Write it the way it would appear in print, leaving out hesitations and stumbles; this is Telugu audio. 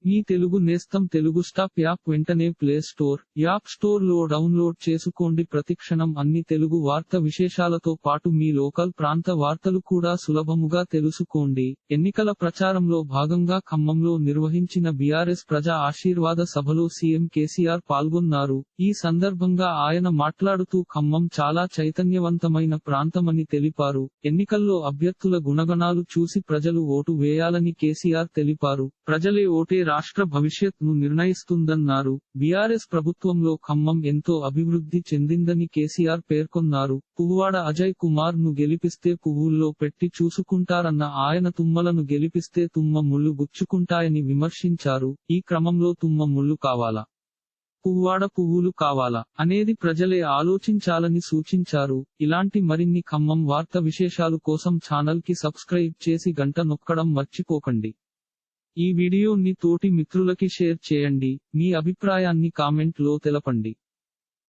మీ తెలుగు నేస్తం తెలుగు స్టాప్ యాప్ వెంటనే ప్లే స్టోర్, యాప్ స్టోర్ లో డౌన్లోడ్ చేసుకోండి. ప్రతిక్షణం అన్ని తెలుగు వార్త విశేషాలతో పాటు మీ లోకల్ ప్రాంత వార్తలు కూడా సులభముగా తెలుసుకోండి. ఎన్నికల ప్రచారంలో భాగంగా ఖమ్మంలో నిర్వహించిన బీఆర్ఎస్ ప్రజా ఆశీర్వాద సభలో సీఎం కేసీఆర్ పాల్గొన్నారు. ఈ సందర్భంగా ఆయన మాట్లాడుతూ ఖమ్మం చాలా చైతన్యవంతమైన ప్రాంతమని తెలిపారు. ఎన్నికల్లో అభ్యర్థుల గుణగణాలు చూసి ప్రజలు ఓటు వేయాలని కేసీఆర్ తెలిపారు. ప్రజలే ఓటే రాష్ట్ర భవిష్యత్ను నిర్ణయిస్తుందన్నారు. బీఆర్ఎస్ ప్రభుత్వంలో ఖమ్మం ఎంతో అభివృద్ధి చెందిందని కేసీఆర్ పేర్కొన్నారు. పువ్వాడ అజయ్ కుమార్ ను గెలిపిస్తే పువ్వుల్లో పెట్టి చూసుకుంటారన్న ఆయన తుమ్మలను గెలిపిస్తే తుమ్మ ముళ్ళు గుచ్చుకుంటాయని విమర్శించారు. ఈ క్రమంలో తుమ్మ ముళ్ళు కావాలా, పువ్వాడ పువ్వులు కావాలా అనేది ప్రజలే ఆలోచించాలని సూచించారు. ఇలాంటి మరిన్ని ఖమ్మం వార్త విశేషాలు కోసం ఛానల్ కి సబ్స్క్రైబ్ చేసి గంట నొక్కడం మర్చిపోకండి. ఈ వీడియోని తోటి మిత్రులకి షేర్ చేయండి. మీ అభిప్రాయాన్ని కామెంట్ లో తెలపండి.